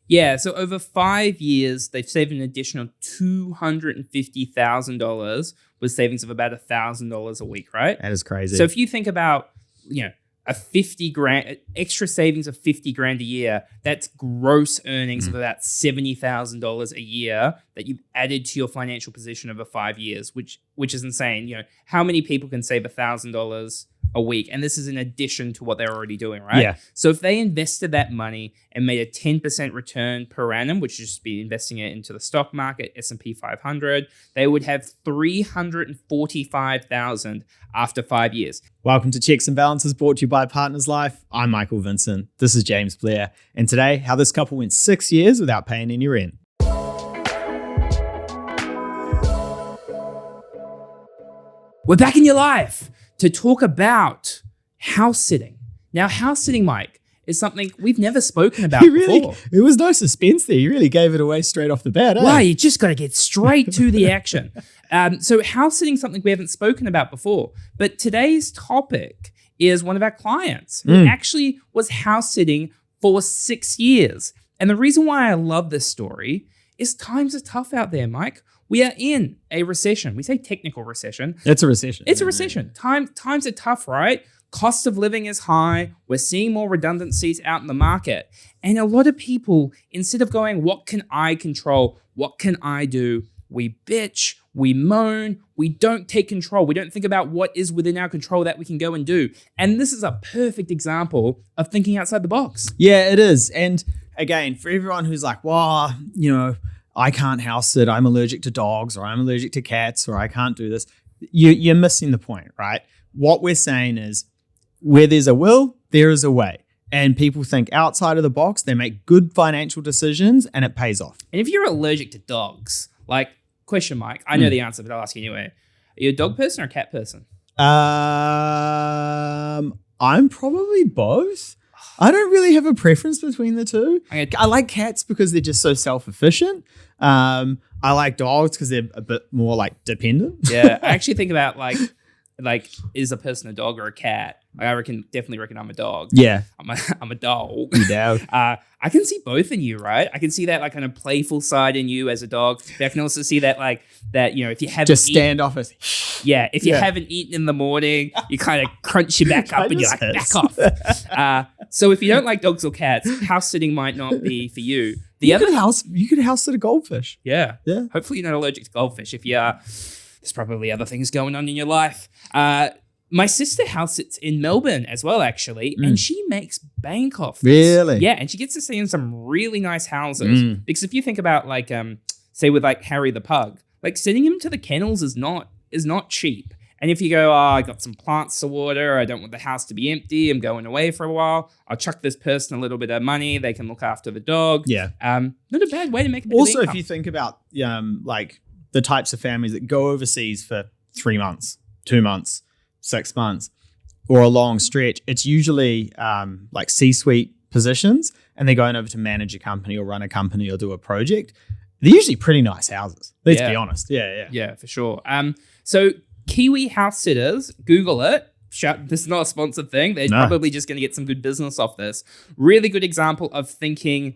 Yeah, so over 5 years, they've saved an additional $250,000 with savings of about $1,000 a week, right? That is crazy. So if you think about, a 50 grand extra savings of 50 grand a year, that's gross earnings of about $70,000 a year that you've added to your financial position over 5 years, which is insane. How many people can save $1,000 a week? And this is in addition to what they're already doing, right? Yeah. So if they invested that money and made a 10% return per annum, which would just be investing it into the stock market, S&P 500, they would have $345,000 after 5 years. Welcome to Checks and Balances, brought to you by Partners Life. I'm Michael Vincent. This is James Blair. And today, how this couple went 6 years without paying any rent. We're back in your life to talk about house sitting. Now, house sitting, Mike, is something we've never spoken about before. There was no suspense there. You really gave it away straight off the bat. Well, you just got to get straight to the action. So house sitting is something we haven't spoken about before. But today's topic is one of our clients who actually was house sitting for 6 years. And the reason why I love this story is times are tough out there, Mike. We are in a recession. We say technical recession. It's a recession. It's a recession. Times are tough, right? Cost of living is high. We're seeing more redundancies out in the market. And a lot of people, instead of going, what can I control? What can I do? We bitch, we moan, we don't take control. We don't think about what is within our control that we can go and do. And this is a perfect example of thinking outside the box. Yeah, it is. And again, for everyone who's like, well, I can't house sit, I'm allergic to dogs, or I'm allergic to cats, or I can't do this. You're missing the point, right? What we're saying is, where there's a will, there is a way. And people think outside of the box, they make good financial decisions, and it pays off. And if you're allergic to dogs, question, Mike, I know the answer, but I'll ask you anyway. Are you a dog person or a cat person? I'm probably both. I don't really have a preference between the two. I like cats because they're just so self-efficient. I like dogs because they're a bit more dependent. Yeah, I actually think about is a person a dog or a cat? I definitely reckon I'm a dog. Yeah, I'm a dog. You dog. I can see both in you, right? I can see that kind of playful side in you as a dog. But I can also see that if you haven't just standoffish. Yeah, if you haven't eaten in the morning, you kind of crunch your back up and you're like, back off. So if you don't like dogs or cats, house sitting might not be for you. You could house sit a goldfish. Yeah. Yeah. Hopefully you're not allergic to goldfish. If you are, there's probably other things going on in your life. My sister house sits in Melbourne as well, actually, and she makes bank off this. Really? Yeah, and she gets to stay in some really nice houses. Because if you think about say with Harry the pug, sending him to the kennels is not cheap. And if you go, I got some plants to water, I don't want the house to be empty, I'm going away for a while, I'll chuck this person a little bit of money, they can look after the dog. Yeah. Not a bad way to make a bit Also, of income. if you think about the types of families that go overseas for 3 months, 2 months, 6 months, or a long stretch, it's usually C-suite positions, and they're going over to manage a company or run a company or do a project. They're usually pretty nice houses. Let's be honest. Yeah. Yeah, for sure. So Kiwi house sitters, Google it. This is not a sponsored thing. They're probably just going to get some good business off this. Really good example of thinking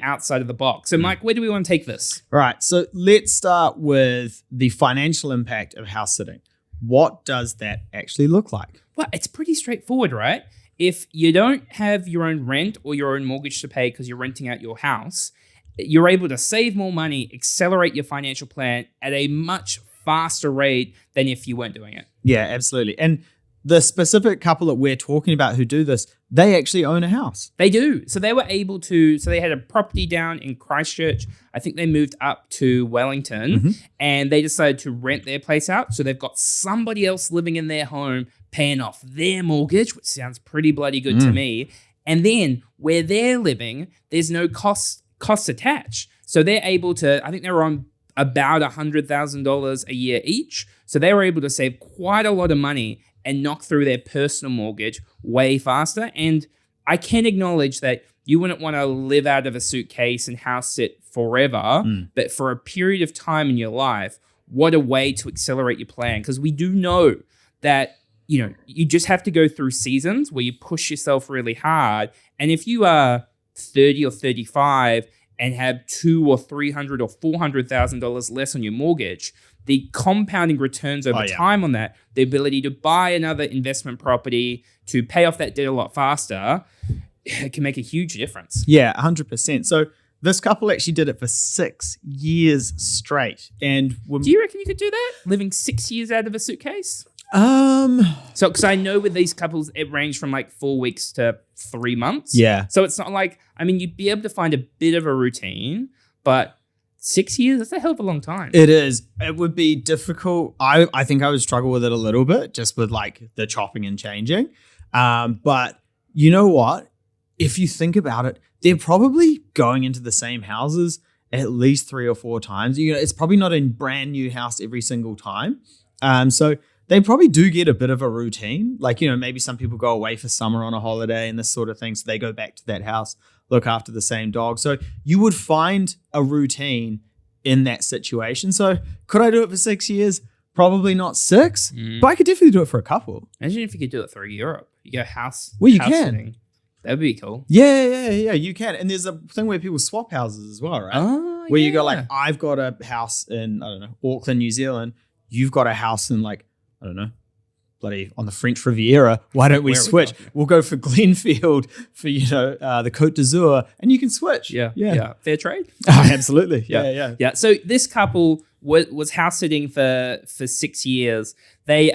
outside of the box. So Mike, where do we want to take this? All right. So let's start with the financial impact of house sitting. What does that actually look like? Well, it's pretty straightforward, right? If you don't have your own rent or your own mortgage to pay because you're renting out your house, you're able to save more money, accelerate your financial plan at a much faster rate than if you weren't doing it. Yeah, absolutely. And the specific couple that we're talking about who do this, they actually own a house. They do. So they were able to, they had a property down in Christchurch. I think they moved up to Wellington and they decided to rent their place out. So they've got somebody else living in their home paying off their mortgage, which sounds pretty bloody good to me. And then where they're living, there's no costs attached. So they're able to, I think they were on about $100,000 a year each. So they were able to save quite a lot of money and knock through their personal mortgage way faster. And I can acknowledge that you wouldn't want to live out of a suitcase and house sit forever, but for a period of time in your life, what a way to accelerate your plan. Because we do know that, you just have to go through seasons where you push yourself really hard. And if you are 30 or 35 and have $200 or $300 or $400,000 less on your mortgage, the compounding returns over time on that, the ability to buy another investment property, to pay off that debt a lot faster, it can make a huge difference. Yeah, 100%. So this couple actually did it for 6 years straight. And do you reckon you could do that? Living 6 years out of a suitcase? So, because I know with these couples, it ranged from like 4 weeks to 3 months. Yeah. So it's not like, I mean, you'd be able to find a bit of a routine, but 6 years, that's a hell of a long time. It is. It would be difficult. I think I would struggle with it a little bit, just with like the chopping and changing. But you know what? If you think about it, they're probably going into the same houses at least 3 or 4 times. You know, it's probably not a brand new house every single time. So they probably do get a bit of a routine. Like, you know, maybe some people go away for summer on a holiday and this sort of thing. So they go back to that house, look after the same dog. So you would find a routine in that situation. So could I do it for 6 years? Probably not 6, but I could definitely do it for a couple. Imagine if you could do it through Europe. You go house. Well, you house can. sitting. That'd be cool. Yeah, you can. And there's a thing where people swap houses as well, right? Oh, where you go like, I've got a house in, I don't know, Auckland, New Zealand. You've got a house in like, I don't know, bloody on the French Riviera. Why don't we switch? We'll go for Glenfield for, you know, the Côte d'Azur, and you can switch. Yeah. Fair trade. Oh, absolutely. Yeah. So this couple was house sitting for 6 years. They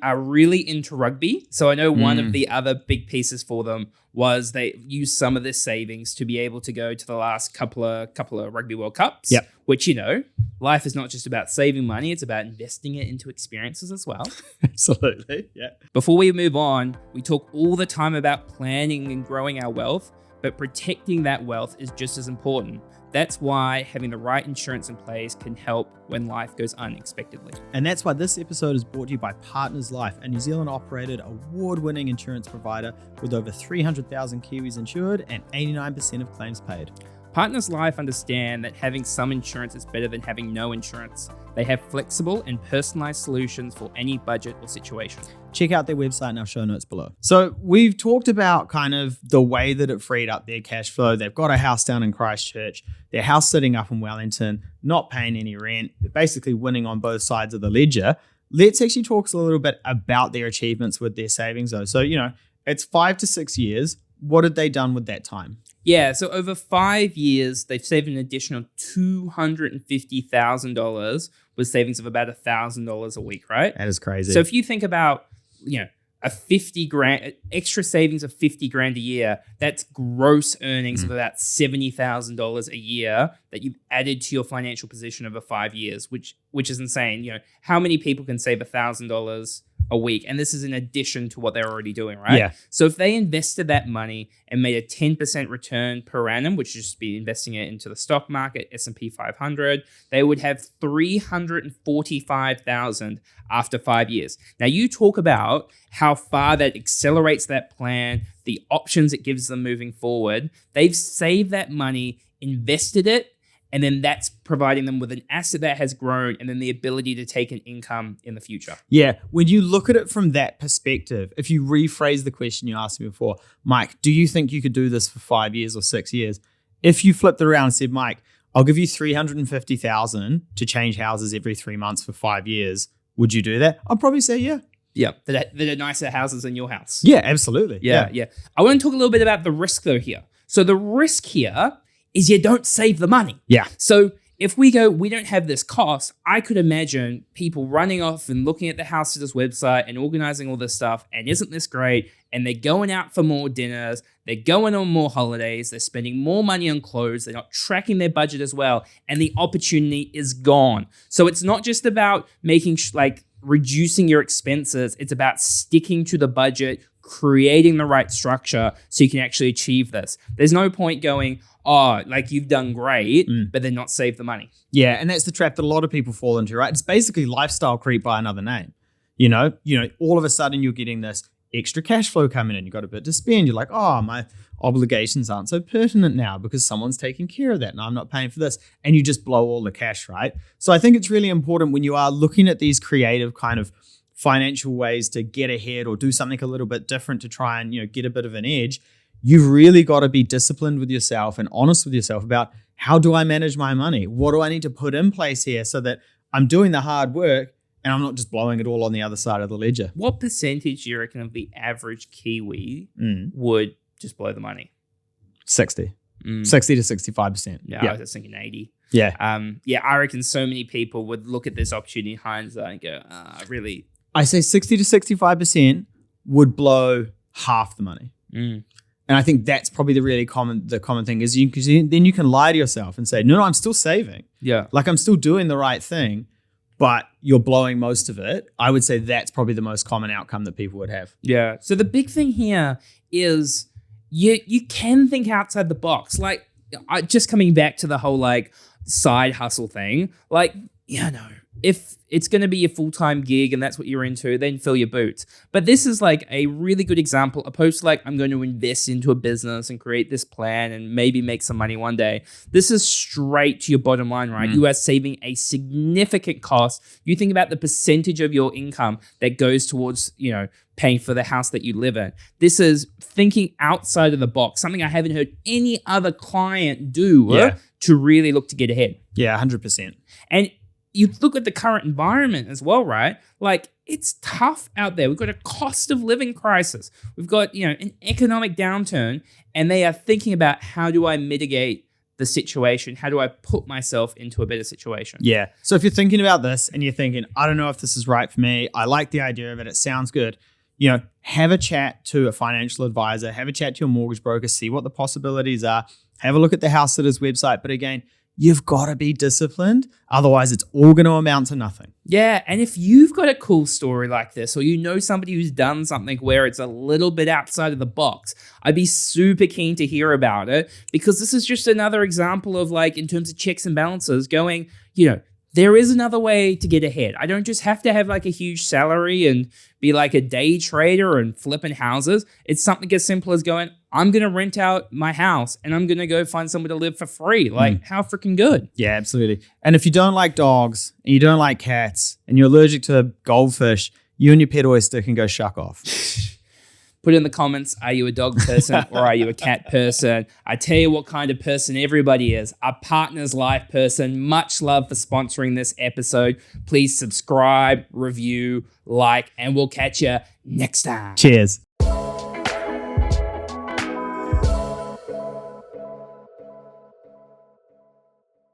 are really into rugby. So I know one of the other big pieces for them was they used some of their savings to be able to go to the last couple of Rugby World Cups. Yep. Which, you know, life is not just about saving money, it's about investing it into experiences as well. Absolutely. Yeah. Before we move on, we talk all the time about planning and growing our wealth, but protecting that wealth is just as important. That's why having the right insurance in place can help when life goes unexpectedly. And that's why this episode is brought to you by Partners Life, a New Zealand operated award-winning insurance provider with over 300,000 Kiwis insured and 89% of claims paid. Partners Life understand that having some insurance is better than having no insurance. They have flexible and personalized solutions for any budget or situation. Check out their website in our show notes below. So we've talked about kind of the way that it freed up their cash flow. They've got a house down in Christchurch. Their house sitting up in Wellington, not paying any rent. They're basically winning on both sides of the ledger. Let's actually talk a little bit about their achievements with their savings though. So, you know, it's 5 to 6 years. What had they done with that time? Yeah, so over 5 years, they've saved an additional $250,000 with savings of about $1,000 a week, right? That is crazy. So if you think about, you know, a 50 grand, extra savings of 50 grand a year, that's gross earnings of about $70,000 a year that you've added to your financial position over 5 years, which is insane. You know, how many people can save $1,000 a week? And this is in addition to what they're already doing, right? Yeah. So if they invested that money and made a 10% return per annum, which would just be investing it into the stock market, S&P 500, they would have $345,000 after 5 years. Now you talk about how far that accelerates that plan, the options it gives them moving forward. They've saved that money, invested it, and then that's providing them with an asset that has grown and then the ability to take an income in the future. Yeah. When you look at it from that perspective, if you rephrase the question you asked me before, Mike, do you think you could do this for 5 years or 6 years? If you flipped it around and said, Mike, I'll give you $350,000 to change houses every 3 months for 5 years, would you do that? I'd probably say yeah. Yeah, that are nicer houses in your house. Yeah, absolutely. Yeah. I want to talk a little bit about the risk though here. So the risk here is you don't save the money. Yeah. So if we go, we don't have this cost, I could imagine people running off and looking at the house sitters website and organizing all this stuff. And isn't this great? And they're going out for more dinners. They're going on more holidays. They're spending more money on clothes. They're not tracking their budget as well. And the opportunity is gone. So it's not just about making reducing your expenses. It's about sticking to the budget, creating the right structure so you can actually achieve this. There's no point going, you've done great, but then not save the money. Yeah, and that's the trap that a lot of people fall into, right? It's basically lifestyle creep by another name. You know, all of a sudden you're getting this extra cash flow coming in. You've got a bit to spend. You're like, my obligations aren't so pertinent now because someone's taking care of that and I'm not paying for this. And you just blow all the cash, right? So I think it's really important when you are looking at these creative kind of financial ways to get ahead or do something a little bit different to try and, get a bit of an edge. you've really got to be disciplined with yourself and honest with yourself about how do I manage my money? What do I need to put in place here so that I'm doing the hard work and I'm not just blowing it all on the other side of the ledger? What percentage do you reckon of the average Kiwi would just blow the money? 60 to 65%. Yeah, I was just thinking 80. Yeah. I reckon so many people would look at this opportunity in hindsight and go, really? I say 60 to 65% would blow half the money. And I think that's probably the common thing is then you can lie to yourself and say, no, I'm still saving. Yeah. Like I'm still doing the right thing, but you're blowing most of it. I would say that's probably the most common outcome that people would have. Yeah. So the big thing here is you can think outside the box. Like just coming back to the whole like side hustle thing, like, if it's going to be your full-time gig and that's what you're into, then fill your boots. But this is like a really good example, opposed to like, I'm going to invest into a business and create this plan and maybe make some money one day. This is straight to your bottom line, right? You are saving a significant cost. You think about the percentage of your income that goes towards, paying for the house that you live in. This is thinking outside of the box, something I haven't heard any other client do to really look to get ahead. Yeah, 100%. And you look at the current environment as well, right? Like it's tough out there. We've got a cost of living crisis. We've got, an economic downturn, and they are thinking about how do I mitigate the situation? How do I put myself into a better situation? Yeah. So if you're thinking about this and you're thinking, I don't know if this is right for me. I like the idea of it. It sounds good. Have a chat to a financial advisor, have a chat to your mortgage broker, see what the possibilities are. Have a look at the Housesitters website. But again, you've got to be disciplined. Otherwise, it's all going to amount to nothing. Yeah. And if you've got a cool story like this, or somebody who's done something where it's a little bit outside of the box, I'd be super keen to hear about it, because this is just another example of like, in terms of checks and balances going, there is another way to get ahead. I don't just have to have like a huge salary and be like a day trader and flipping houses. It's something as simple as going, I'm going to rent out my house and I'm going to go find somewhere to live for free. Like how freaking good. Yeah, absolutely. And if you don't like dogs and you don't like cats and you're allergic to goldfish, you and your pet oyster can go shuck off. Put in the comments, are you a dog person or are you a cat person? I tell you what kind of person everybody is. A Partners Life person. Much love for sponsoring this episode. Please subscribe, review, like, and we'll catch you next time. Cheers.